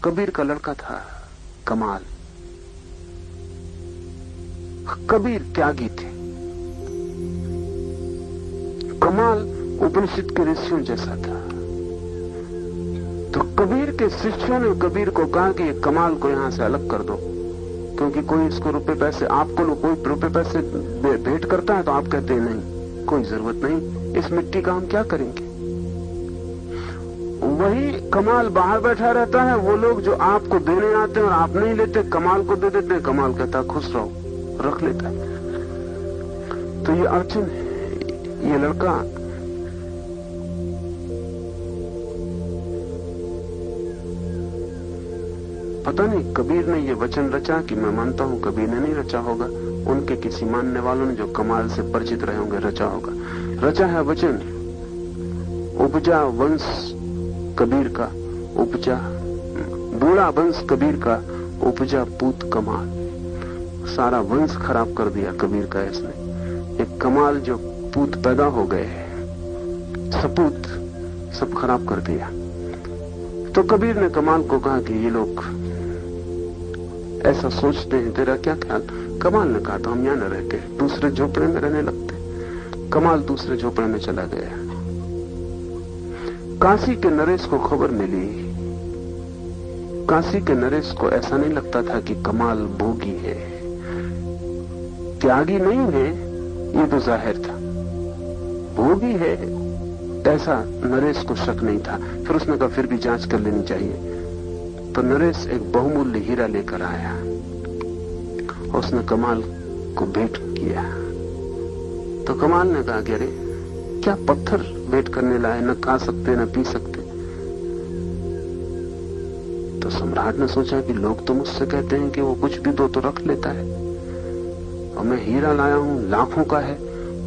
कबीर का लड़का था कमाल। कबीर त्यागी थे, कमाल उपनिषद के ऋषियों जैसा था। तो कबीर के शिष्यों ने कबीर को कहा कि कमाल को यहां से अलग कर दो, क्योंकि कोई इसको रुपए पैसे, आपको कोई रुपए पैसे भेंट करता है तो आप कहते हैं नहीं, कोई जरूरत नहीं, इस मिट्टी का हम क्या करेंगे। वही कमाल बाहर बैठा रहता है, वो लोग जो आपको देने आते हैं और आप नहीं लेते, कमाल को दे देते हैं, कमाल कहता है खुश रहो, रख लेता है। तो ये अर्जुन है, ये लड़का पता नहीं कबीर ने ये वचन रचा कि मैं मानता हूं कबीर ने नहीं रचा होगा, उनके किसी मानने वालों ने जो कमाल से परिचित रहे होंगे रचा होगा। रचा है वचन, उपजा वंश कबीर का, उपजा बूढ़ा वंश कबीर का, उपजा पूत कमाल। सारा वंश खराब कर दिया कबीर का इसने। एक कमाल जो पूत पैदा हो गए, सपूत सब खराब कर दिया। तो कबीर ने कमाल को कहा कि ये लोग ऐसा सोचते हैं, तेरा क्या ख्याल। कमाल ने कहा तो हम यहां न रहते, दूसरे झोपड़े में रहने लगते। कमाल दूसरे झोपड़े में चला गया। काशी के नरेश को खबर मिली। काशी के नरेश को ऐसा नहीं लगता था कि कमाल भोगी है, त्यागी नहीं है, ये तो जाहिर था। भोगी है ऐसा नरेश को शक नहीं था। फिर उसने कहा फिर भी जांच कर लेनी चाहिए। तो नरेश एक बहुमूल्य हीरा लेकर आया, उसने कमाल को भेंट किया। तो कमाल ने कहा कि अरे क्या पत्थर भेंट करने लाए, न खा सकते न पी सकते। तो सम्राट ने सोचा कि लोग तो मुझसे कहते हैं कि वो कुछ भी दो तो रख लेता है, और मैं हीरा लाया हूं, लाखों का है,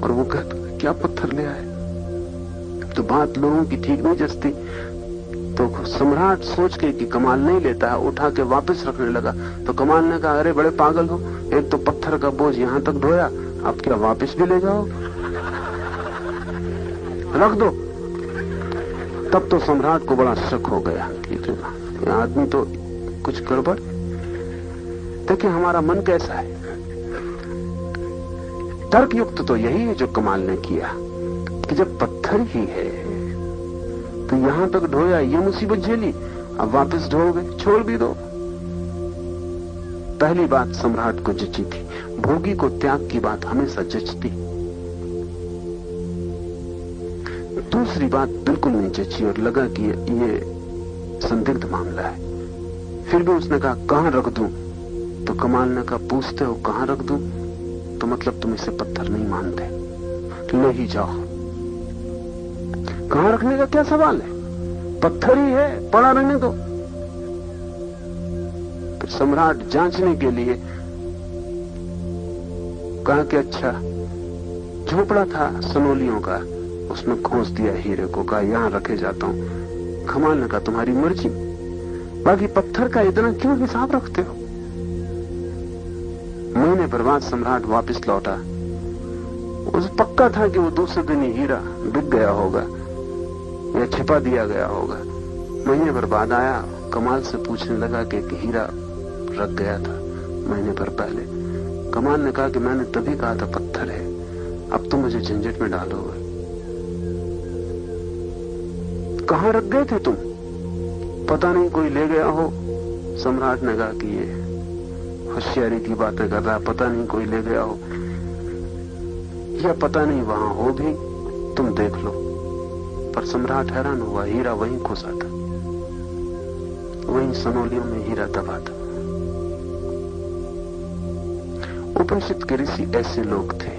और वो कहता क्या पत्थर ले आए। तो बात लोगों की ठीक नहीं जचती। तो सम्राट सोच के कि कमाल नहीं लेता है, उठा के वापस रखने लगा। तो कमाल ने कहा अरे बड़े पागल हो, एक तो पत्थर का बोझ यहां तक ढोया, अब क्या वापस भी ले जाओ, रख दो। तब तो सम्राट को बड़ा शक हो गया कि आदमी तो कुछ गड़बड़। देखिए हमारा मन कैसा है। तर्कयुक्त तो यही है जो कमाल ने किया कि जब पत्थर ही है तो यहां तक ढोया, ये मुसीबत झेली, अब वापस ढोगे, छोड़ भी दो। पहली बात सम्राट को जची थी, भोगी को त्याग की बात हमेशा जचती। दूसरी बात बिल्कुल नहीं जची और लगा कि ये संदिग्ध मामला है। फिर भी उसने कहा कहां रख दूं। तो कमाल ने कहा पूछते हो कहां रख दूं, तो मतलब तुम इसे पत्थर नहीं मानते, ले ही जाओ। कहां रखने का क्या सवाल है, पत्थर ही है, पड़ा रहने दो। तो सम्राट जांचने के लिए कहा कि अच्छा, झोपड़ा था सनोलियों का, उसमें खोस दिया हीरे को, कहा यहां रखे जाता हूं। कमाल ने कहा तुम्हारी मर्जी, बाकी पत्थर का इतना क्यों हिसाब रखते हो। महीने भर बाद सम्राट वापस लौटा। उसे पक्का था कि वो दूसरे दिन ही हीरा बिक गया होगा या छिपा दिया गया होगा। महीने भर बाद आया, कमाल से पूछने लगा कि हीरा रख गया था महीने भर पहले। कमाल ने कहा कि मैंने तभी कहा था पत्थर है, अब तो मुझे झंझट में डालोगे। कहां रख गए थे तुम, पता नहीं कोई ले गया हो। सम्राट ने कहा कि ये होशियारी की बातें कर रहा है, पता नहीं कोई ले गया हो, या पता नहीं वहां हो भी, तुम देख लो। पर सम्राट हैरान हुआ, हीरा वहीं खोसा था, वहीं सनोलियों में हीरा दबा था। उपनिषद के ऋषि ऐसे लोग थे